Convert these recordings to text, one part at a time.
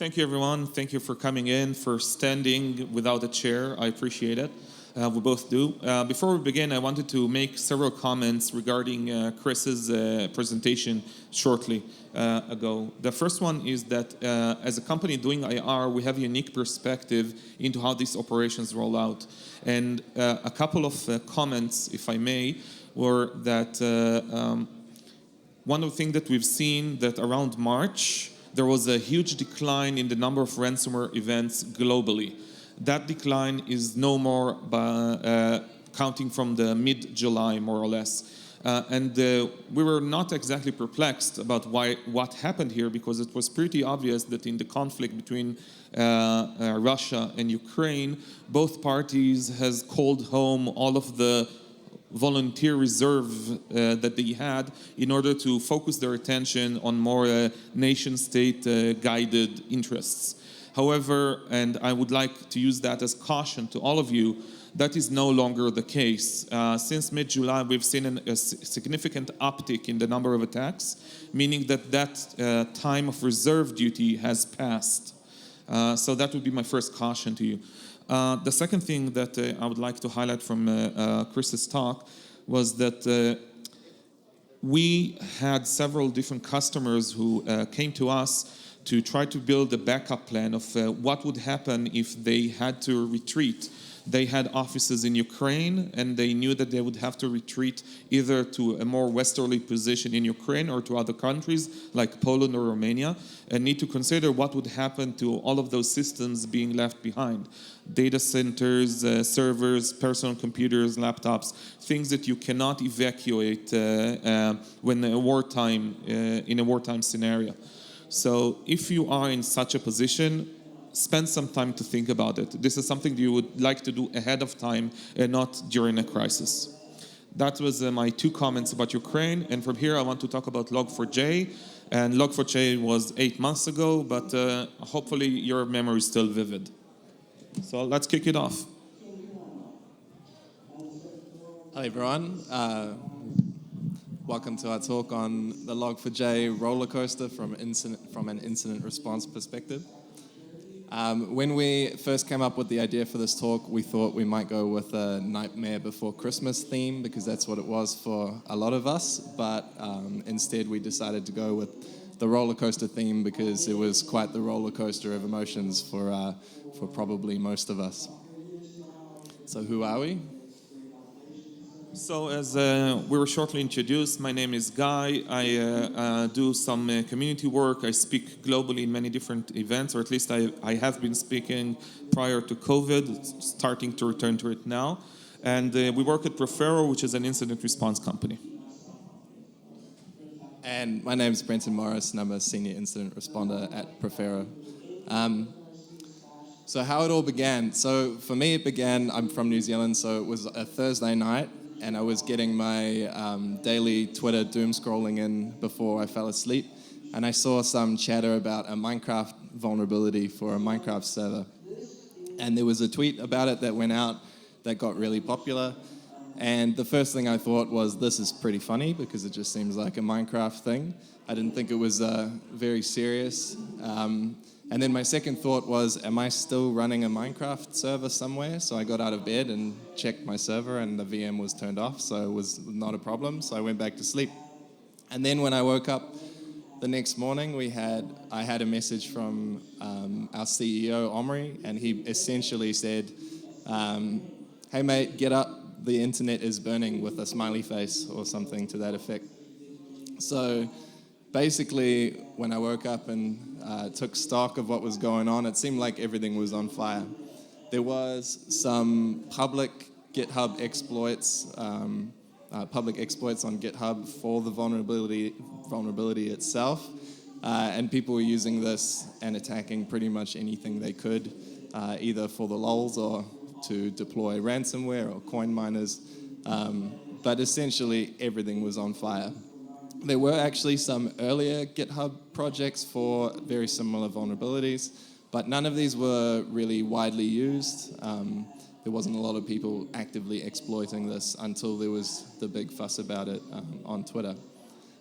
thank you, everyone. Thank you for coming in, for standing without a chair. I appreciate it. We both do. Before we begin, I wanted to make several comments regarding Chris's presentation shortly ago. The first one is that as a company doing IR, we have a unique perspective into how these operations roll out. And a couple of comments, if I may, were that one of the things that we've seen that around March, there was a huge decline in the number of ransomware events globally. That decline is no more counting from the mid-July, more or less. And we were not exactly perplexed about what happened here, because it was pretty obvious that in the conflict between Russia and Ukraine, both parties has called home all of the volunteer reserve that they had in order to focus their attention on more nation-state guided interests. However, and I would like to use that as caution to all of you, that is no longer the case. Since mid-July, we've seen a significant uptick in the number of attacks, meaning that time of reserve duty has passed. So that would be my first caution to you. The second thing that I would like to highlight from Chris's talk was that we had several different customers who came to us to try to build a backup plan of what would happen if they had to retreat. They had offices in Ukraine, and they knew that they would have to retreat either to a more westerly position in Ukraine or to other countries like Poland or Romania, and need to consider what would happen to all of those systems being left behind. Data centers, servers, personal computers, laptops, things that you cannot evacuate when in a wartime scenario. So if you are in such a position, spend some time to think about it. This is something you would like to do ahead of time and not during a crisis. That was my two comments about Ukraine. And from here, I want to talk about Log4j. And Log4j was 8 months ago, but hopefully your memory is still vivid. So let's kick it off. Hi, everyone. Welcome to our talk on the Log4j roller coaster from an incident response perspective. When we first came up with the idea for this talk, we thought we might go with a Nightmare Before Christmas theme, because that's what it was for a lot of us, but instead we decided to go with the roller coaster theme because it was quite the roller coaster of emotions for probably most of us. So who are we? So as we were shortly introduced, my name is Guy. I do some community work. I speak globally in many different events, or at least I have been speaking prior to COVID, starting to return to it now. And we work at Profero, which is an incident response company. And my name is Brenton Morris, and I'm a senior incident responder at Profero. So how it all began. So for me, it began, I'm from New Zealand, so it was a Thursday night, and I was getting my daily Twitter doom scrolling in before I fell asleep, and I saw some chatter about a Minecraft vulnerability for a Minecraft server. And there was a tweet about it that went out that got really popular, and the first thing I thought was, this is pretty funny, because it just seems like a Minecraft thing. I didn't think it was very serious. And then my second thought was, am I still running a Minecraft server somewhere? So I got out of bed and checked my server, and the VM was turned off, so it was not a problem. So I went back to sleep. And then when I woke up the next morning, I had a message from our CEO, Omri, and he essentially said, hey mate, get up, the internet is burning, with a smiley face or something to that effect. So basically, when I woke up and took stock of what was going on, it seemed like everything was on fire. There was some public GitHub exploits, public exploits on GitHub for the vulnerability itself, and people were using this and attacking pretty much anything they could, either for the lols or to deploy ransomware or coin miners, but essentially everything was on fire. There were actually some earlier GitHub projects for very similar vulnerabilities, but none of these were really widely used. There wasn't a lot of people actively exploiting this until there was the big fuss about it on Twitter.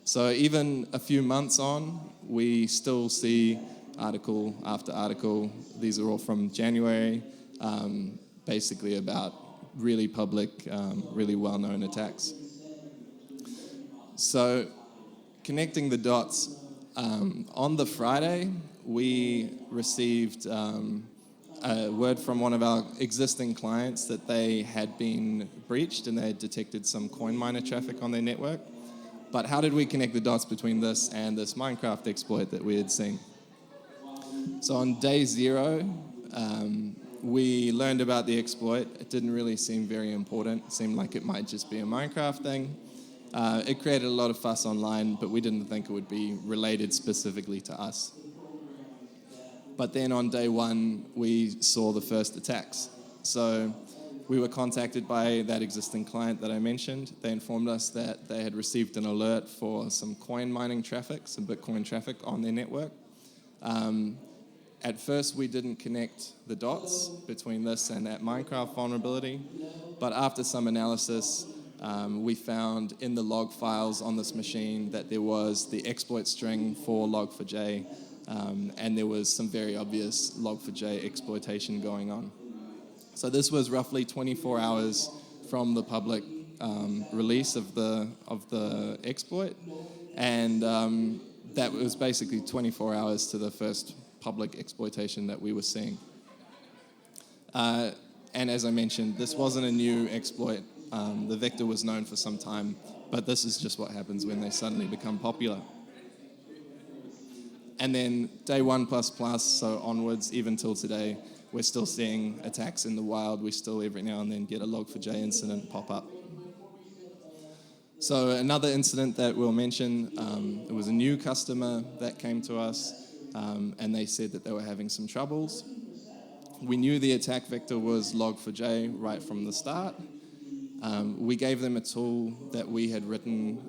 So even a few months on, we still see article after article. These are all from January, basically about really public, really well-known attacks. So connecting the dots, on the Friday, we received a word from one of our existing clients that they had been breached and they had detected some coinminer traffic on their network. But how did we connect the dots between this and this Minecraft exploit that we had seen? So on day 0, we learned about the exploit. It didn't really seem very important. It seemed like it might just be a Minecraft thing. It created a lot of fuss online, but we didn't think it would be related specifically to us. But then on day 1, we saw the first attacks. So we were contacted by that existing client that I mentioned. They informed us that they had received an alert for some coin mining traffic, some Bitcoin traffic on their network. At first, we didn't connect the dots between this and that Minecraft vulnerability, but after some analysis, we found in the log files on this machine that there was the exploit string for Log4J, and there was some very obvious Log4J exploitation going on. So this was roughly 24 hours from the public release of the exploit, and that was basically 24 hours to the first public exploitation that we were seeing. And as I mentioned, this wasn't a new exploit. The vector was known for some time, but this is just what happens when they suddenly become popular. And then day 1++, so onwards, even till today, we're still seeing attacks in the wild. We still every now and then get a Log4j incident pop up. So another incident that we'll mention, it was a new customer that came to us, and they said that they were having some troubles. We knew the attack vector was Log4j right from the start. We gave them a tool that we had written.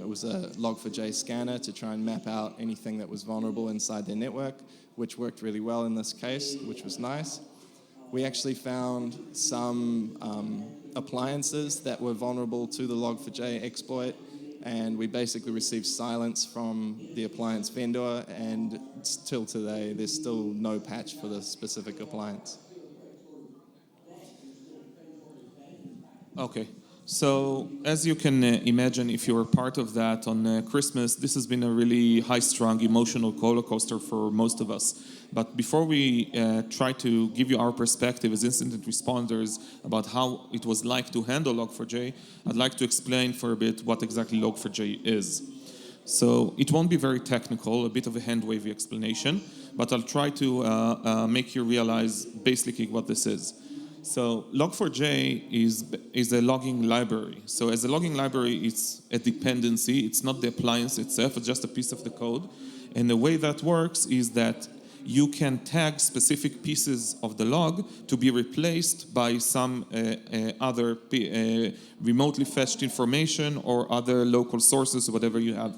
It was a Log4j scanner to try and map out anything that was vulnerable inside their network, which worked really well in this case, which was nice. We actually found some appliances that were vulnerable to the Log4j exploit, and we basically received silence from the appliance vendor, and till today, there's still no patch for the specific appliance. Okay, so as you can imagine, if you were part of that on Christmas, this has been a really high-strung emotional roller coaster for most of us. But before we try to give you our perspective as incident responders about how it was like to handle Log4j, I'd like to explain for a bit what exactly Log4j is. So it won't be very technical, a bit of a hand-wavy explanation, but I'll try to make you realize basically what this is. So Log4j is a logging library. So as a logging library, it's a dependency. It's not the appliance itself. It's just a piece of the code. And the way that works is that you can tag specific pieces of the log to be replaced by some other remotely fetched information or other local sources, whatever you have.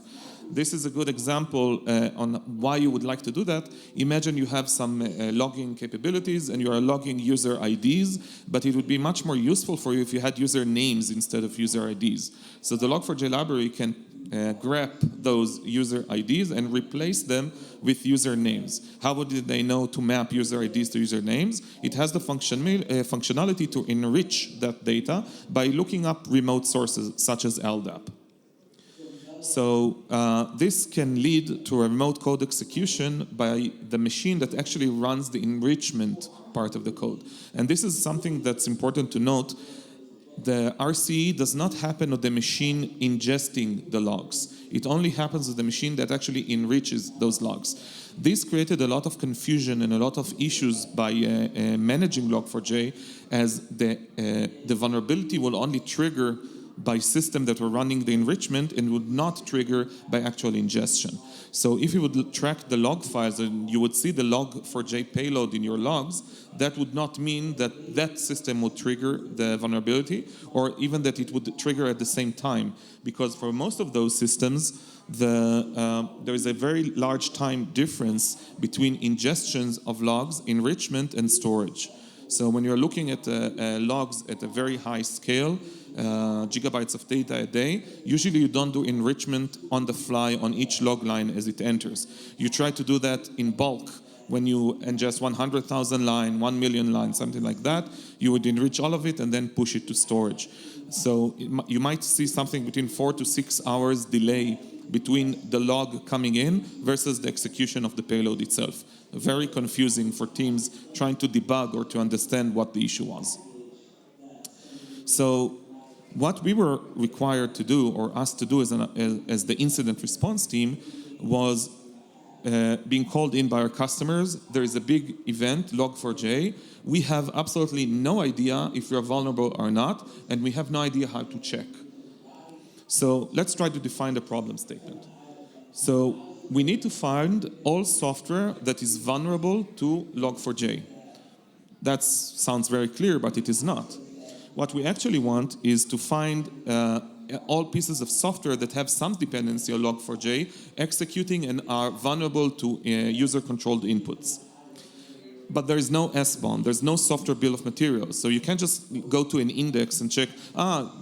This is a good example on why you would like to do that. Imagine you have some logging capabilities and you are logging user IDs, but it would be much more useful for you if you had user names instead of user IDs. So the Log4j library can grab those user IDs and replace them with user names. How would they know to map user IDs to user names? It has the functionality to enrich that data by looking up remote sources such as LDAP. So this can lead to a remote code execution by the machine that actually runs the enrichment part of the code. And this is something that's important to note. The RCE does not happen on the machine ingesting the logs. It only happens on the machine that actually enriches those logs. This created a lot of confusion and a lot of issues by managing Log4j, as the vulnerability will only trigger by system that were running the enrichment and would not trigger by actual ingestion. So if you would track the log files and you would see the Log4j payload in your logs, that would not mean that that system would trigger the vulnerability, or even that it would trigger at the same time. Because for most of those systems, there is a very large time difference between ingestions of logs, enrichment, and storage. So when you're looking at logs at a very high scale, gigabytes of data a day, usually you don't do enrichment on the fly on each log line as it enters. You try to do that in bulk. When you ingest 100,000 line, 1 million line, something like that, you would enrich all of it and then push it to storage. So you might see something between 4 to 6 hours delay between the log coming in versus the execution of the payload itself. Very confusing for teams trying to debug or to understand what the issue was. So what we were required to do, or asked to do as the incident response team, was being called in by our customers. There is a big event, Log4J. We have absolutely no idea if we are vulnerable or not, and we have no idea how to check. So let's try to define the problem statement. So we need to find all software that is vulnerable to Log4j. That sounds very clear, but it is not. What we actually want is to find all pieces of software that have some dependency on Log4j executing and are vulnerable to user-controlled inputs. But there is no SBOM, there's no software bill of materials. So you can't just go to an index and check,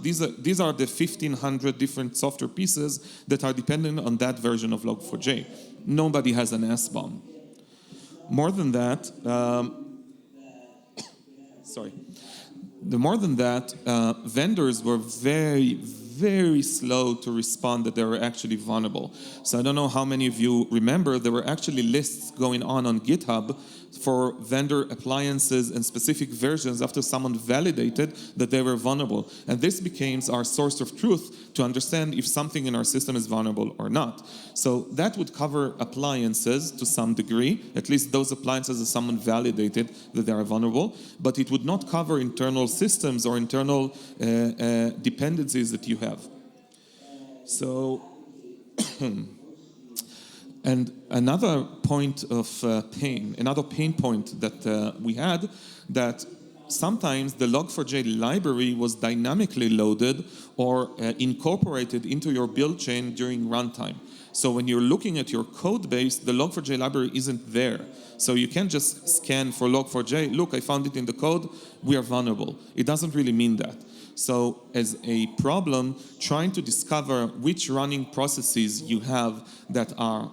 these are the 1,500 different software pieces that are dependent on that version of Log4j. Nobody has an SBOM. More than that, vendors were very slow to respond that they were actually vulnerable. So I don't know how many of you remember, there were actually lists going on GitHub for vendor appliances and specific versions after someone validated that they were vulnerable. And this became our source of truth to understand if something in our system is vulnerable or not. So that would cover appliances to some degree, at least those appliances that someone validated that they are vulnerable, but it would not cover internal systems or internal dependencies that you have. So, and another point of pain, another pain point that we had, that sometimes the Log4j library was dynamically loaded or incorporated into your build chain during runtime. So when you're looking at your code base, the Log4j library isn't there. So you can't just scan for Log4j, look, I found it in the code, we are vulnerable. It doesn't really mean that. So as a problem, trying to discover which running processes you have that are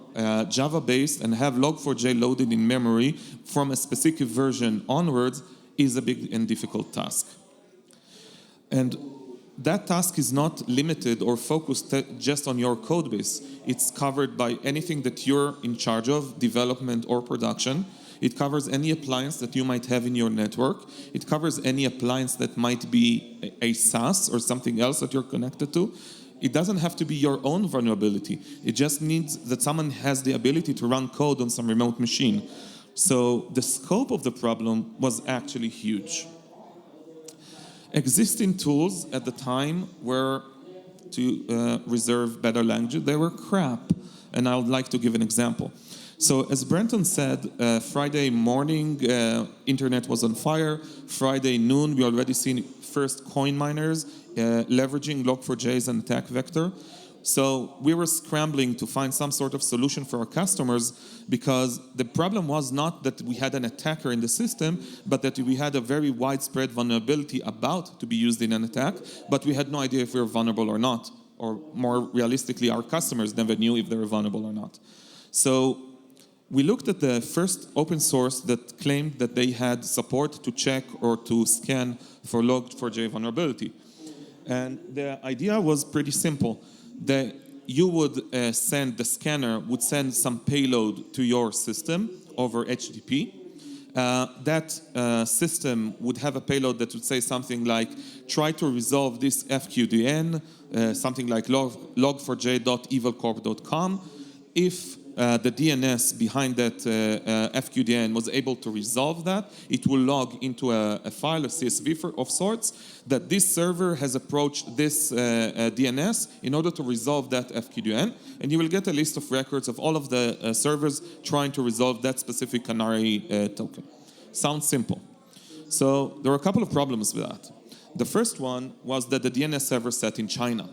Java-based and have Log4j loaded in memory from a specific version onwards is a big and difficult task. And that task is not limited or focused just on your code base. It's covered by anything that you're in charge of, development or production. It covers any appliance that you might have in your network. It covers any appliance that might be a SaaS or something else that you're connected to. It doesn't have to be your own vulnerability. It just needs that someone has the ability to run code on some remote machine. So the scope of the problem was actually huge. Existing tools at the time were, to reserve better language, they were crap. And I would like to give an example. So as Brenton said, Friday morning, internet was on fire. Friday noon, we already seen first coin miners leveraging Log4j as an attack vector. So we were scrambling to find some sort of solution for our customers because the problem was not that we had an attacker in the system, but that we had a very widespread vulnerability about to be used in an attack, but we had no idea if we were vulnerable or not. Or more realistically, our customers never knew if they were vulnerable or not. So we looked at the first open source that claimed that they had support to check or to scan for Log4j vulnerability. And the idea was pretty simple. You would the scanner would send some payload to your system over HTTP. That system would have a payload that would say something like, try to resolve this FQDN, something like log4j.evilcorp.com. If the DNS behind that FQDN was able to resolve that, it will log into a file, a CSV of sorts, that this server has approached this DNS in order to resolve that FQDN, and you will get a list of records of all of the servers trying to resolve that specific canary token. Sounds simple. So there were a couple of problems with that. The first one was that the DNS server sat in China.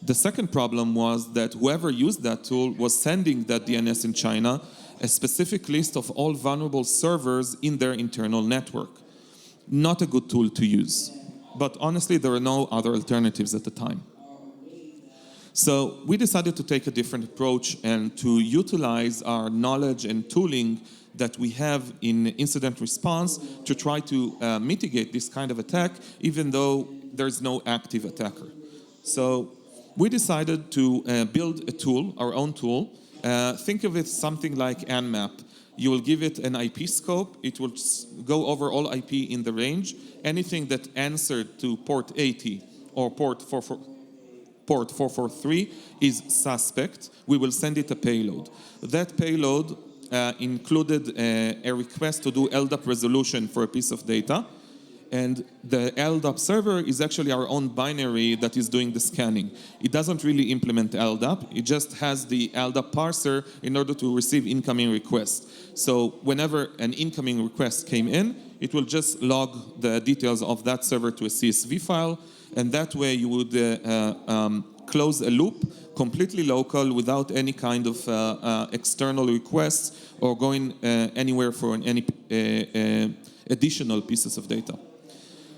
The second problem was that whoever used that tool was sending that DNS in China a specific list of all vulnerable servers in their internal network. not a good tool to use. But honestly, there were no other alternatives at the time. So we decided to take a different approach and to utilize our knowledge and tooling that we have in incident response to try to mitigate this kind of attack, even though there's no active attacker. So we decided to build a tool, our own tool. Think of it something like Nmap. You will give it an IP scope. It will go over all IP in the range. Anything that answered to port 80 or port 443 is suspect. We will send it a payload. That payload included a request to do LDAP resolution for a piece of data. And the LDAP server is actually our own binary that is doing the scanning. It doesn't really implement LDAP. It just has the LDAP parser in order to receive incoming requests. So whenever an incoming request came in, it will just log the details of that server to a CSV file. And that way you would close a loop completely local without any kind of external requests or going anywhere for any additional pieces of data.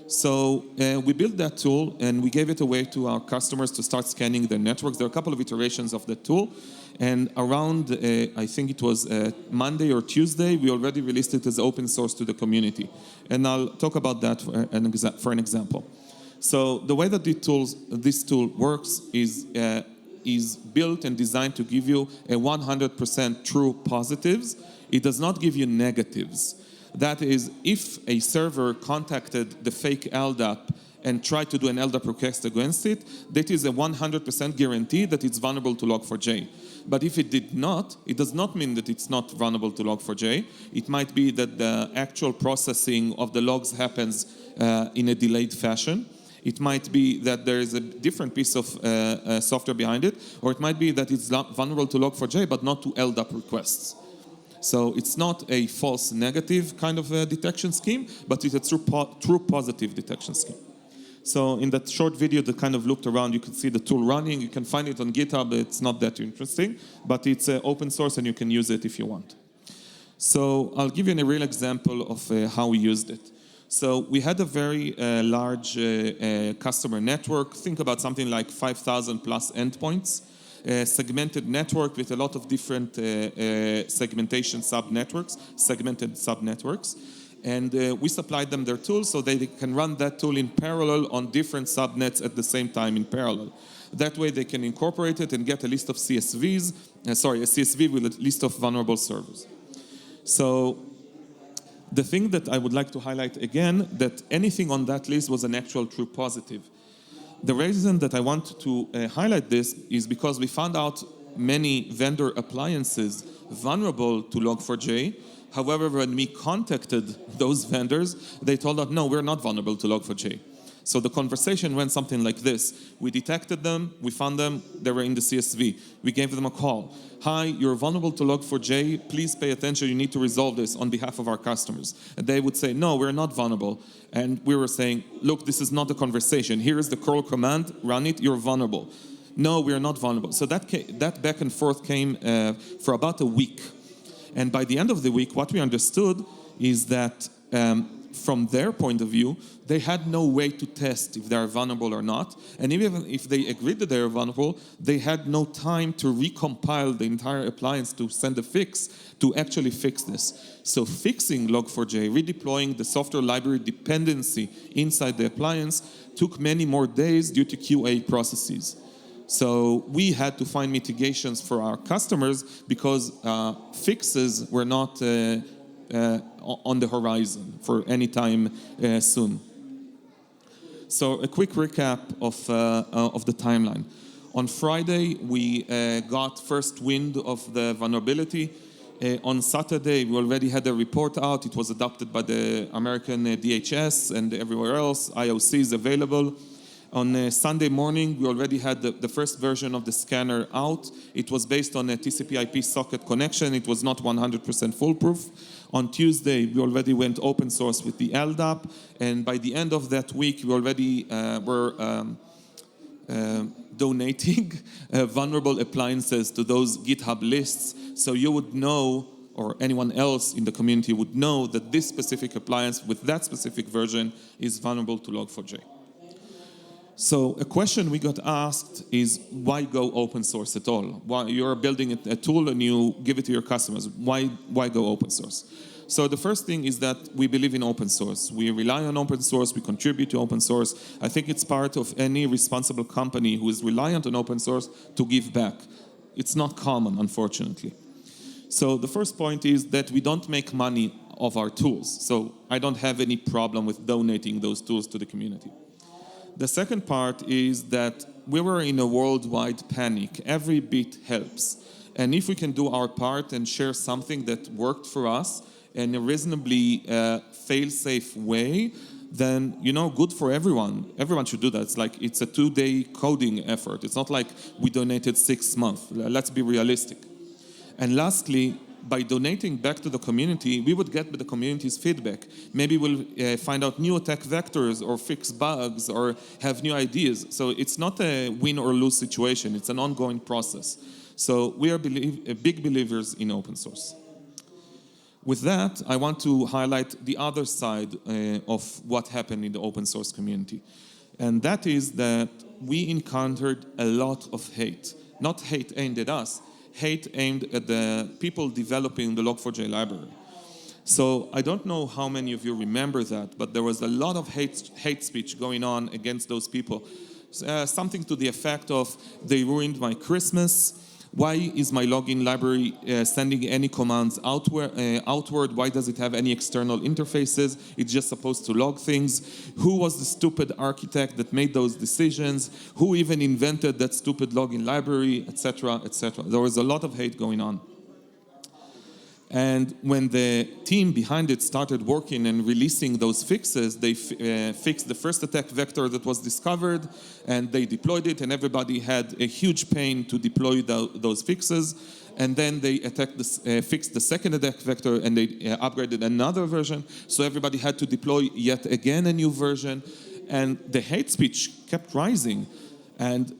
So we built that tool and we gave it away to our customers to start scanning their networks. There are a couple of iterations of the tool. And around, I think it was Monday or Tuesday, we already released it as open source to the community. And I'll talk about that for an example. So the way that this tool works is built and designed to give you a 100% true positives. It does not give you negatives. That is, if a server contacted the fake LDAP and tried to do an LDAP request against it, that is a 100% guarantee that it's vulnerable to Log4j. But if it did not, it does not mean that it's not vulnerable to Log4j. It might be that the actual processing of the logs happens in a delayed fashion. It might be that there is a different piece of software behind it, or it might be that it's vulnerable to Log4j, but not to LDAP requests. So it's not a false negative kind of detection scheme, but it's a true positive detection scheme. So in that short video that kind of looked around, you can see the tool running. You can find it on GitHub. It's not that interesting, but it's open source and you can use it if you want. So I'll give you a real example of how we used it. So we had a very large customer network. Think about something like 5,000 plus endpoints. Segmented network with a lot of different segmented subnetworks. And we supplied them their tools so they can run that tool in parallel on different subnets at the same time in parallel. That way they can incorporate it and get a list of CSVs, a CSV with a list of vulnerable servers. So the thing that I would like to highlight again, that anything on that list was an actual true positive. The reason that I want to highlight this is because we found out many vendor appliances vulnerable to Log4j. However, when we contacted those vendors, they told us, no, we're not vulnerable to Log4j. So the conversation went something like this. We detected them, we found them, they were in the CSV. We gave them a call. Hi, you're vulnerable to Log4j, please pay attention, you need to resolve this on behalf of our customers. And they would say, no, we're not vulnerable. And we were saying, look, this is not a conversation. Here is the curl command, run it, you're vulnerable. No, we're not vulnerable. So that back and forth came for about a week. And by the end of the week, what we understood is that from their point of view, they had no way to test if they are vulnerable or not. And even if they agreed that they are vulnerable, they had no time to recompile the entire appliance to send a fix to actually fix this. So fixing Log4j, redeploying the software library dependency inside the appliance took many more days due to QA processes. So we had to find mitigations for our customers because fixes were not on the horizon for any time soon. So a quick recap of the timeline. On Friday, we got first wind of the vulnerability. On Saturday, we already had a report out. It was adopted by the American DHS and everywhere else. IOC is available. On Sunday morning, we already had the first version of the scanner out. It was based on a TCP/IP socket connection. It was not 100% foolproof. On Tuesday, we already went open source with the LDAP. And by the end of that week, we already were donating vulnerable appliances to those GitHub lists. So you would know or anyone else in the community would know that this specific appliance with that specific version is vulnerable to Log4j. So a question we got asked is, why go open source at all? Why you're building a tool and you give it to your customers? Why go open source? So the first thing is that we believe in open source. We rely on open source, we contribute to open source. I think it's part of any responsible company who is reliant on open source to give back. It's not common, unfortunately. So the first point is that we don't make money of our tools. So I don't have any problem with donating those tools to the community. The second part is that we were in a worldwide panic. Every bit helps. And if we can do our part and share something that worked for us in a reasonably fail-safe way, then, good for everyone. Everyone should do that. It's a 2-day coding effort. It's not like we donated 6 months. Let's be realistic. And lastly, by donating back to the community, we would get the community's feedback. Maybe we'll find out new attack vectors or fix bugs or have new ideas. So it's not a win or lose situation. It's an ongoing process. So we are big believers in open source. With that, I want to highlight the other side of what happened in the open source community. And that is that we encountered a lot of hate. Not hate aimed at us, hate aimed at the people developing the Log4j library. So I don't know how many of you remember that, but there was a lot of hate speech going on against those people. Something to the effect of, they ruined my Christmas. Why is my login library sending any commands outward? Why does it have any external interfaces? It's just supposed to log things. Who was the stupid architect that made those decisions? Who even invented that stupid login library, etc., etc.? There was a lot of hate going on. And when the team behind it started working and releasing those fixes, they fixed the first attack vector that was discovered, and they deployed it, and everybody had a huge pain to deploy those fixes. And then they fixed the second attack vector, and they upgraded another version. So everybody had to deploy yet again a new version. And the hate speech kept rising. And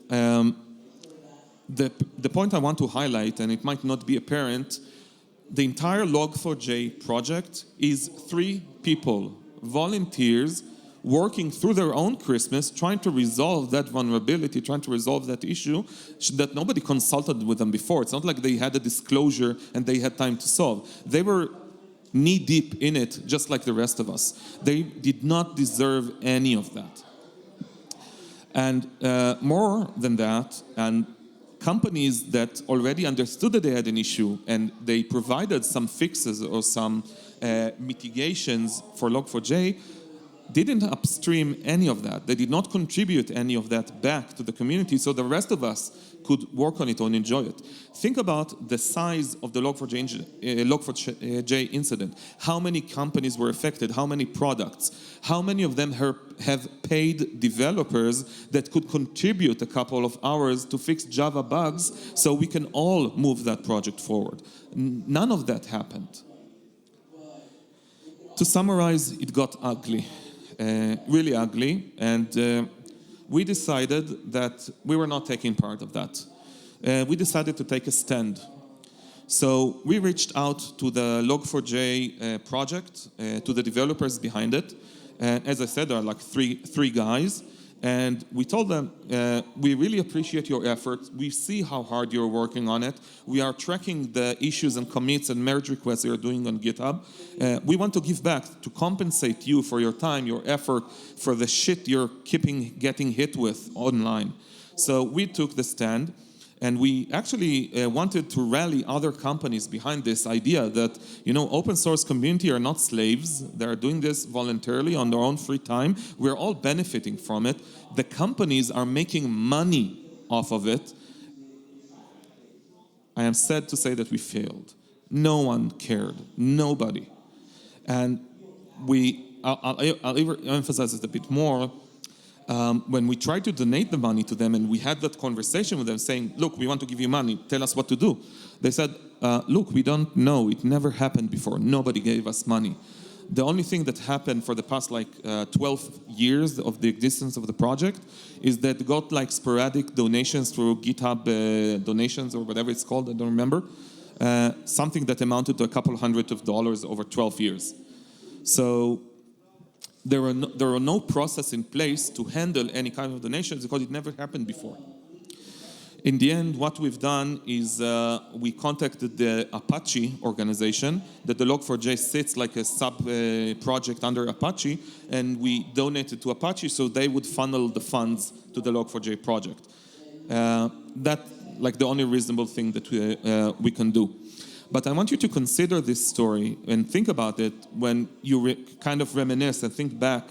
the point I want to highlight, and it might not be apparent, the entire Log4j project is 3 people, volunteers, working through their own Christmas, trying to resolve that vulnerability, trying to resolve that issue that nobody consulted with them before. It's not like they had a disclosure and they had time to solve. They were knee-deep in it, just like the rest of us. They did not deserve any of that. And more than that, and companies that already understood that they had an issue and they provided some fixes or some mitigations for Log4j didn't upstream any of that. They did not contribute any of that back to the community so the rest of us could work on it and enjoy it. Think about the size of the Log4j incident. How many companies were affected? How many products? How many of them have paid developers that could contribute a couple of hours to fix Java bugs so we can all move that project forward? None of that happened. To summarize, it got ugly, really ugly, and we decided that we were not taking part of that. We decided to take a stand. So we reached out to the Log4j project, to the developers behind it. As I said, there are like three guys. And we told them, we really appreciate your effort. We see how hard you're working on it. We are tracking the issues and commits and merge requests you're doing on GitHub. We want to give back to compensate you for your time, your effort, for the shit you're getting hit with online. So we took the stand. And we actually wanted to rally other companies behind this idea that, open source community are not slaves. They're doing this voluntarily on their own free time. We're all benefiting from it. The companies are making money off of it. I am sad to say that we failed. No one cared. Nobody. And I'll even emphasize it a bit more. When we tried to donate the money to them and we had that conversation with them saying, look, we want to give you money, tell us what to do. They said, look, we don't know, it never happened before, nobody gave us money. The only thing that happened for the past 12 years of the existence of the project is that got sporadic donations through GitHub donations or whatever it's called, I don't remember. something that amounted to a couple $100 over 12 years. So there are no process in place to handle any kind of donations because it never happened before. In the end, what we've done is we contacted the Apache organization, that the Log4j sits like a sub-project under Apache, and we donated to Apache so they would funnel the funds to the Log4j project. That's like the only reasonable thing that we can do. But I want you to consider this story and think about it when you kind of reminisce and think back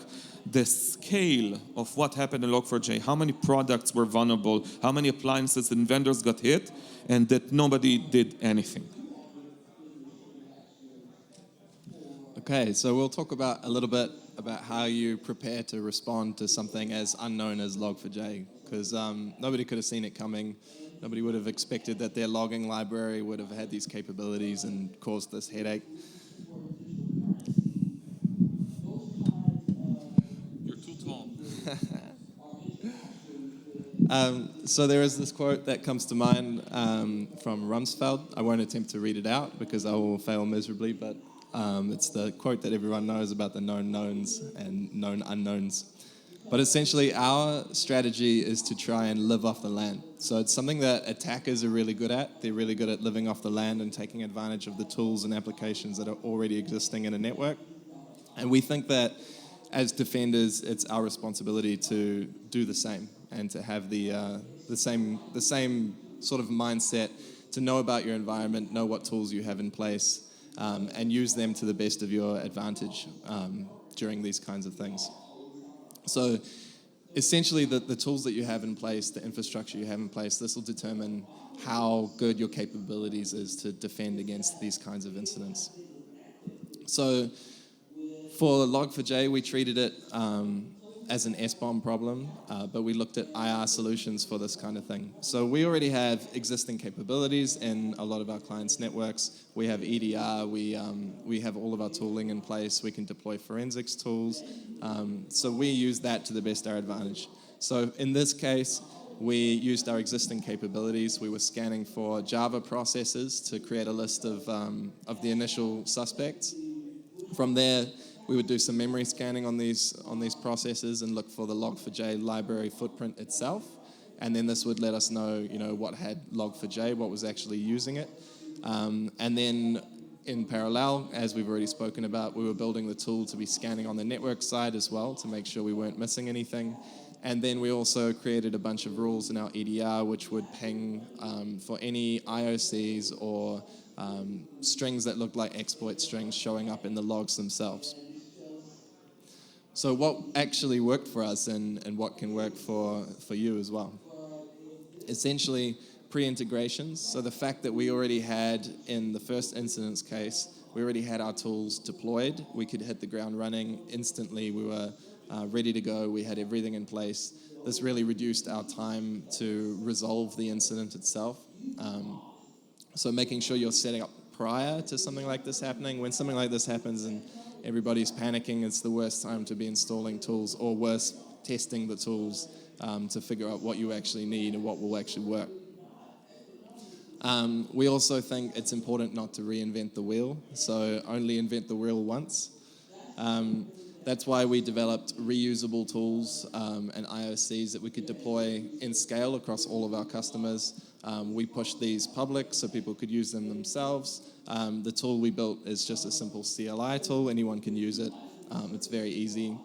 the scale of what happened in Log4j, how many products were vulnerable, how many appliances and vendors got hit, and that nobody did anything. Okay, so we'll talk about a little bit about how you prepare to respond to something as unknown as Log4j, because nobody could have seen it coming. Nobody would have expected that their logging library would have had these capabilities and caused this headache. You're too tall. So there is this quote that comes to mind from Rumsfeld. I won't attempt to read it out because I will fail miserably, but it's the quote that everyone knows about the known knowns and known unknowns. But essentially, our strategy is to try and live off the land. So it's something that attackers are really good at. They're really good at living off the land and taking advantage of the tools and applications that are already existing in a network. And we think that as defenders, it's our responsibility to do the same and to have the same sort of mindset to know about your environment, know what tools you have in place, and use them to the best of your advantage during these kinds of things. So essentially, the tools that you have in place, the infrastructure you have in place, this will determine how good your capabilities is to defend against these kinds of incidents. So for Log4j, we treated it as an SBOM problem, but we looked at IR solutions for this kind of thing. So we already have existing capabilities in a lot of our clients' networks. We have EDR, we have all of our tooling in place. We can deploy forensics tools. So we use that to the best of our advantage. So in this case, we used our existing capabilities. We were scanning for Java processes to create a list of the initial suspects. From there, we would do some memory scanning on these processes and look for the Log4j library footprint itself. And then this would let us know, what had Log4j, what was actually using it. And then in parallel, as we've already spoken about, we were building the tool to be scanning on the network side as well to make sure we weren't missing anything. And then we also created a bunch of rules in our EDR which would ping for any IOCs or strings that looked like exploit strings showing up in the logs themselves. So what actually worked for us and what can work for you as well? Essentially, pre-integrations. So the fact that we already had, in the first incidence case, we already had our tools deployed. We could hit the ground running instantly. We were ready to go. We had everything in place. This really reduced our time to resolve the incident itself. So making sure you're setting up prior to something like this happening. When something like this happens and everybody's panicking, it's the worst time to be installing tools, or worse, testing the tools to figure out what you actually need and what will actually work. We also think it's important not to reinvent the wheel, so only invent the wheel once. That's why we developed reusable tools and IOCs that we could deploy in scale across all of our customers. We pushed these public so people could use them themselves. The tool we built is just a simple CLI tool. Anyone can use it. It's very easy.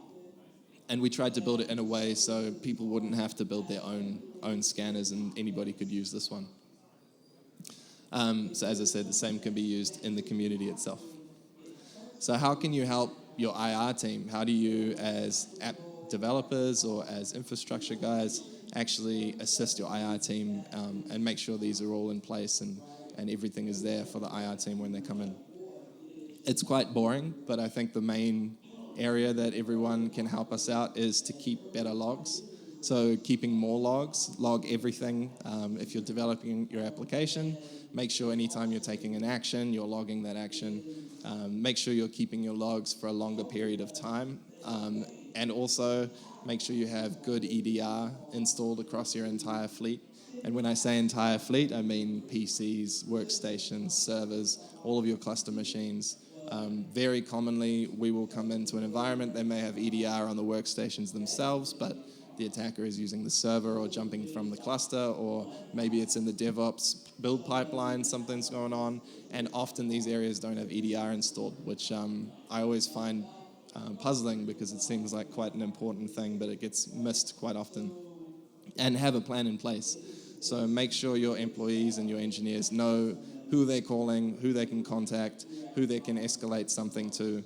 And we tried to build it in a way so people wouldn't have to build their own scanners, and anybody could use this one. So as I said, the same can be used in the community itself. So how can you help your IR team? How do you, as app developers or as infrastructure guys, actually assist your IR team and make sure these are all in place and everything is there for the IR team when they come in? It's quite boring, but I think the main area that everyone can help us out is to keep better logs. So keeping more logs, log everything. If you're developing your application, make sure anytime you're taking an action, you're logging that action. Make sure you're keeping your logs for a longer period of time. And also make sure you have good EDR installed across your entire fleet. And when I say entire fleet, I mean PCs, workstations, servers, all of your cluster machines. Very commonly, we will come into an environment, they may have EDR on the workstations themselves, but the attacker is using the server or jumping from the cluster, or maybe it's in the DevOps build pipeline, something's going on, and often these areas don't have EDR installed, which I always find puzzling because it seems like quite an important thing, but it gets missed quite often. And have a plan in place. So make sure your employees and your engineers know who they're calling, who they can contact, who they can escalate something to.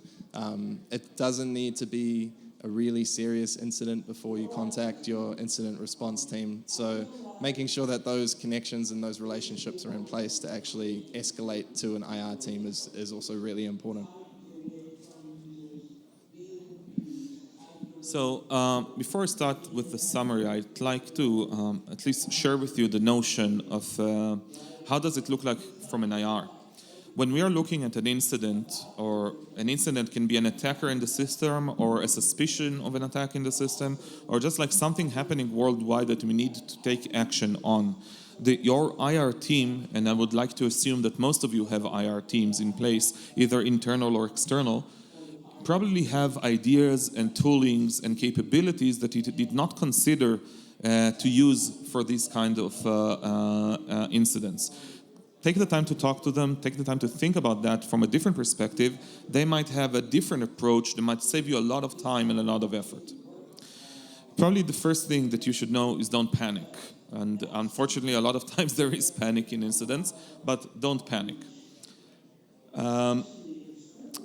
It doesn't need to be a really serious incident before you contact your incident response team. So making sure that those connections and those relationships are in place to actually escalate to an IR team is also really important. So before I start with the summary, I'd like to at least share with you the notion of how does it look like from an IR. When we are looking at an incident, or an incident can be an attacker in the system, or a suspicion of an attack in the system, or just like something happening worldwide that we need to take action on. Your IR team, and I would like to assume that most of you have IR teams in place, either internal or external, probably have ideas and toolings and capabilities that you did not consider to use for these kind of incidents. Take the time to talk to them, take the time to think about that from a different perspective. They might have a different approach that might save you a lot of time and a lot of effort. Probably the first thing that you should know is don't panic. And unfortunately, a lot of times there is panic in incidents, but don't panic. A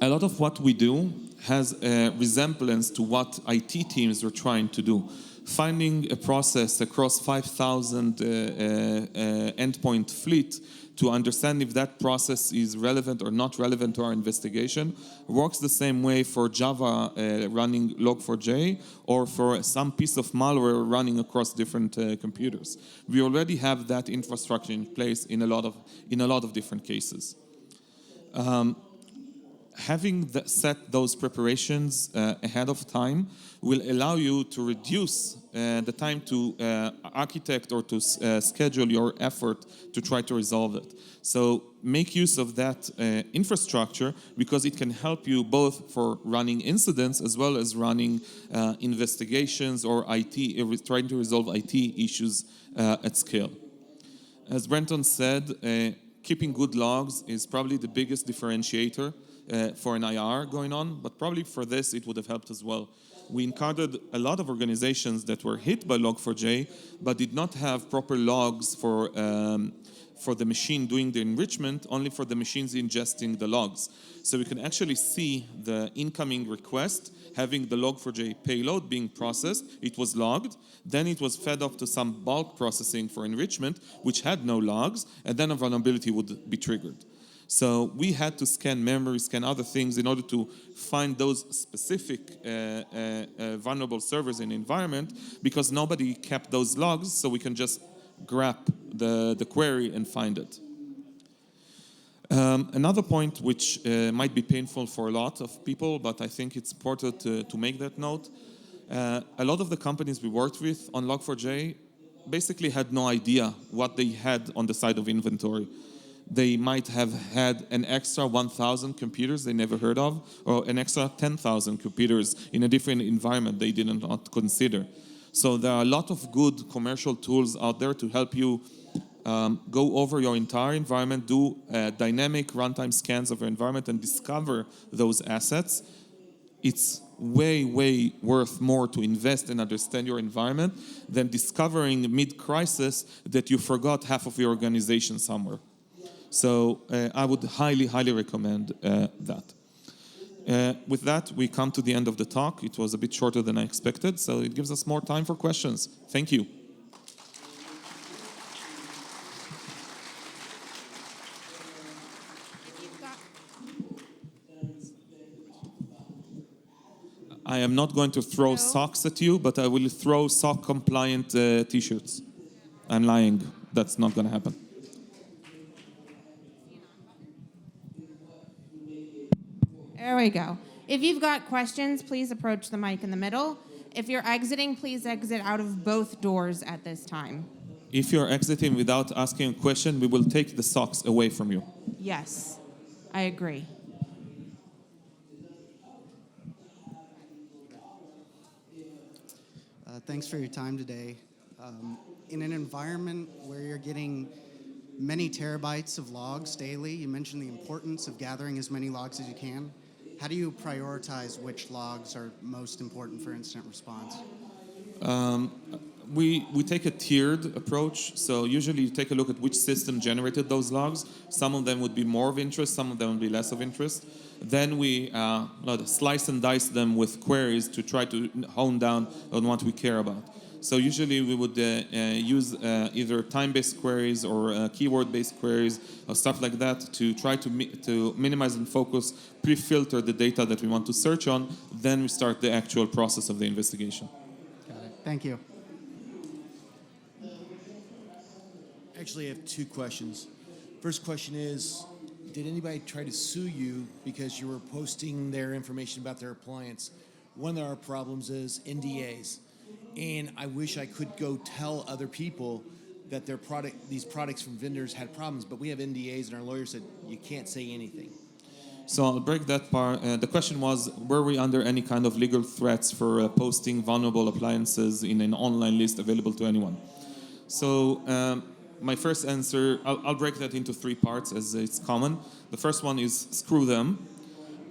lot of what we do has a resemblance to what IT teams are trying to do. Finding a process across 5,000 endpoint fleet to understand if that process is relevant or not relevant to our investigation works the same way for Java running Log4j or for some piece of malware running across different computers. We already have that infrastructure in place in a lot of different cases. Having set those preparations ahead of time will allow you to reduce the time to architect or to schedule your effort to try to resolve it. So make use of that infrastructure because it can help you both for running incidents as well as running investigations or trying to resolve IT issues at scale. As Brenton said, keeping good logs is probably the biggest differentiator for an IR going on, but probably for this it would have helped as well. We encountered a lot of organizations that were hit by Log4j, but did not have proper logs for the machine doing the enrichment, only for the machines ingesting the logs. So we can actually see the incoming request having the Log4j payload being processed. It was logged, then it was fed off to some bulk processing for enrichment, which had no logs, and then a vulnerability would be triggered. So we had to scan memory, scan other things in order to find those specific vulnerable servers in the environment because nobody kept those logs, so we can just grab the query and find it. Another point which might be painful for a lot of people, but I think it's important to make that note, a lot of the companies we worked with on Log4j basically had no idea what they had on the side of inventory. They might have had an extra 1,000 computers they never heard of, or an extra 10,000 computers in a different environment they did not consider. So there are a lot of good commercial tools out there to help you go over your entire environment, do dynamic runtime scans of your environment, and discover those assets. It's way, way worth more to invest and understand your environment than discovering mid-crisis that you forgot half of your organization somewhere. So I would highly, highly recommend that. With that, we come to the end of the talk. It was a bit shorter than I expected, so it gives us more time for questions. Thank you. I am not going to throw socks at you, but I will throw sock-compliant T-shirts. I'm lying. That's not going to happen. There we go. If you've got questions, please approach the mic in the middle. If you're exiting, please exit out of both doors at this time. If you're exiting without asking a question, we will take the socks away from you. Yes, I agree. Thanks for your time today. In an environment where you're getting many terabytes of logs daily, you mentioned the importance of gathering as many logs as you can. How do you prioritize which logs are most important for incident response? We take a tiered approach. So usually you take a look at which system generated those logs. Some of them would be more of interest, some of them would be less of interest. Then we slice and dice them with queries to try to hone down on what we care about. So usually we would use either time-based queries or keyword-based queries or stuff like that to try to minimize and focus, pre-filter the data that we want to search on. Then we start the actual process of the investigation. Got it. Thank you. Actually, I have two questions. First question is, did anybody try to sue you because you were posting their information about their appliance? One of our problems is NDAs. And I wish I could go tell other people that these products from vendors had problems, but we have NDAs and our lawyer said, you can't say anything. So I'll break that part. The question was, were we under any kind of legal threats for posting vulnerable appliances in an online list available to anyone? So my first answer, I'll break that into three parts as it's common. The first one is screw them.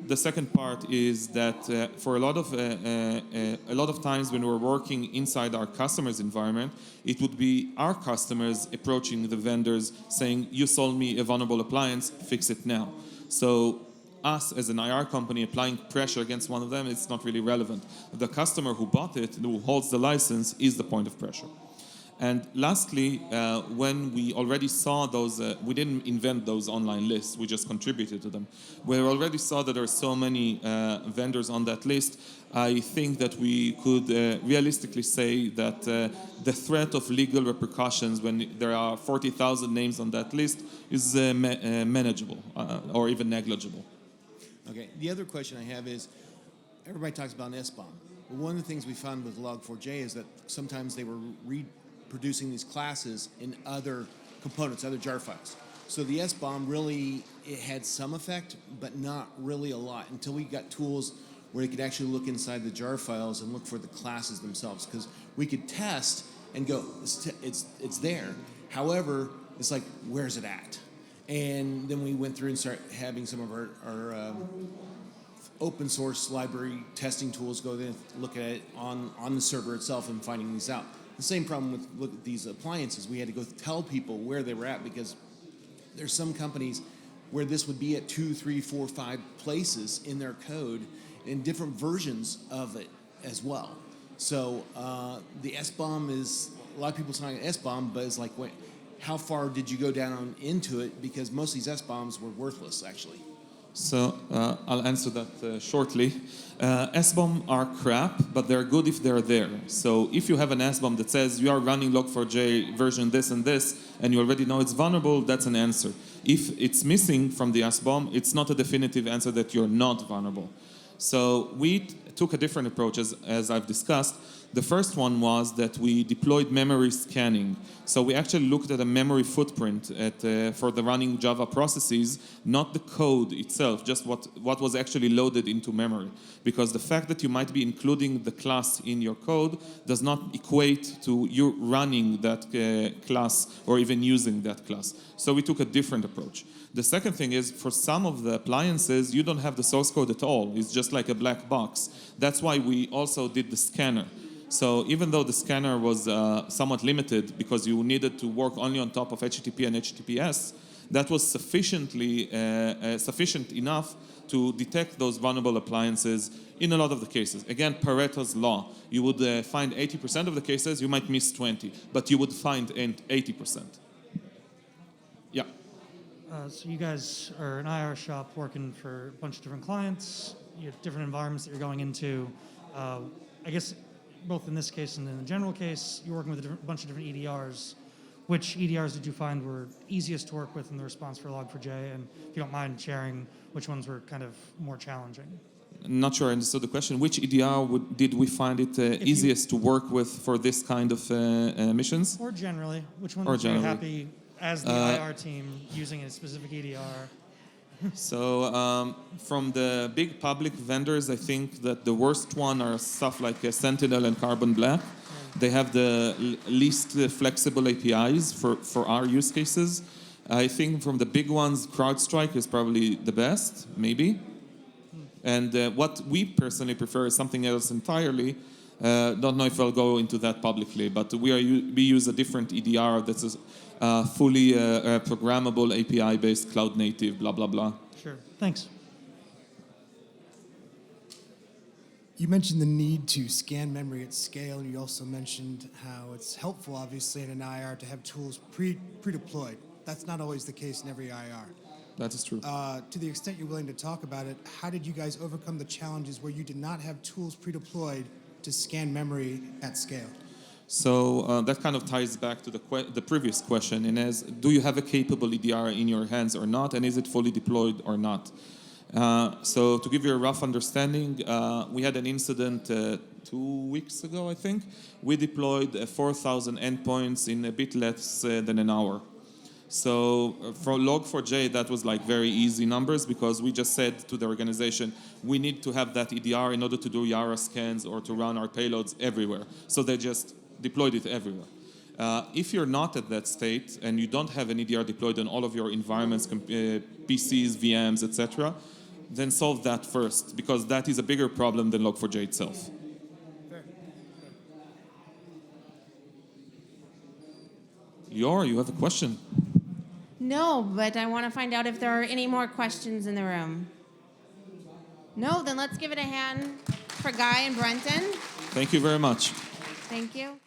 The second part is that for a lot of times when we're working inside our customers' environment, it would be our customers approaching the vendors saying, you sold me a vulnerable appliance, fix it now. So us as an IR company applying pressure against one of them, it's not really relevant. The customer who bought it, who holds the license, is the point of pressure. And lastly, when we already saw those, we didn't invent those online lists, we just contributed to them. We already saw that there are so many vendors on that list. I think that we could realistically say that the threat of legal repercussions when there are 40,000 names on that list is manageable or even negligible. Okay, the other question I have is, everybody talks about an SBOM. One of the things we found with Log4j is that sometimes they were reproducing these classes in other components, other jar files. So the SBOM really, it had some effect, but not really a lot until we got tools where you could actually look inside the jar files and look for the classes themselves. Because we could test and go, it's there. However, it's like, where's it at? And then we went through and started having some of our open source library testing tools go in and look at it on the server itself and finding these out. The same problem with these appliances. We had to go tell people where they were at because there's some companies where this would be at 2, 3, 4, 5 places in their code in different versions of it as well. So the SBOM is, a lot of people talking SBOM, but it's like, wait, how far did you go down into it? Because most of these SBOMs were worthless, actually. So I'll answer that shortly. SBOM are crap, but they're good if they're there. So if you have an SBOM that says you are running Log4j version this and this, and you already know it's vulnerable, that's an answer. If it's missing from the SBOM, it's not a definitive answer that you're not vulnerable. So we took a different approach, as I've discussed. The first one was that we deployed memory scanning. So we actually looked at a memory footprint for the running Java processes, not the code itself, just what was actually loaded into memory. Because the fact that you might be including the class in your code does not equate to you running that class or even using that class. So we took a different approach. The second thing is, for some of the appliances, you don't have the source code at all. It's just like a black box. That's why we also did the scanner. So even though the scanner was somewhat limited because you needed to work only on top of HTTP and HTTPS, that was sufficient enough to detect those vulnerable appliances in a lot of the cases. Again, Pareto's law. You would find 80% of the cases, you might miss 20, but you would find 80%. Yeah. So you guys are an IR shop working for a bunch of different clients. You have different environments that you're going into. I guess both in this case and in the general case, you're working with a bunch of different EDRs. Which EDRs did you find were easiest to work with in the response for Log4j? And if you don't mind sharing, which ones were kind of more challenging? not sure I understood the question. Which EDR did we find it easiest to work with for this kind of missions? Or generally, which one Or are you generally. happy as the IR team using a specific EDR? So from the big public vendors, I think that the worst one are stuff like Sentinel and Carbon Black. They have the least flexible APIs for our use cases. I think from the big ones, CrowdStrike is probably the best, maybe. And what we personally prefer is something else entirely. Don't know if I'll go into that publicly, but we use a different EDR that's fully programmable, API-based, cloud-native, blah, blah, blah. Sure. Thanks. You mentioned the need to scan memory at scale. You also mentioned how it's helpful, obviously, in an IR to have tools pre-deployed. That's not always the case in every IR. That is true. To the extent you're willing to talk about it, how did you guys overcome the challenges where you did not have tools pre-deployed to scan memory at scale? So that kind of ties back to the previous question, and as do you have a capable EDR in your hands or not, and is it fully deployed or not? So to give you a rough understanding, we had an incident 2 weeks ago, I think. We deployed 4,000 endpoints in a bit less than an hour. So for Log4j, that was like very easy numbers because we just said to the organization, we need to have that EDR in order to do Yara scans or to run our payloads everywhere. So they just deployed it everywhere. If you're not at that state and you don't have an EDR deployed on all of your environments, PCs, VMs, etc., then solve that first because that is a bigger problem than Log4j itself. Lior, you have a question? No, but I want to find out if there are any more questions in the room. No, then let's give it a hand for Guy and Brenton. Thank you very much. Thank you.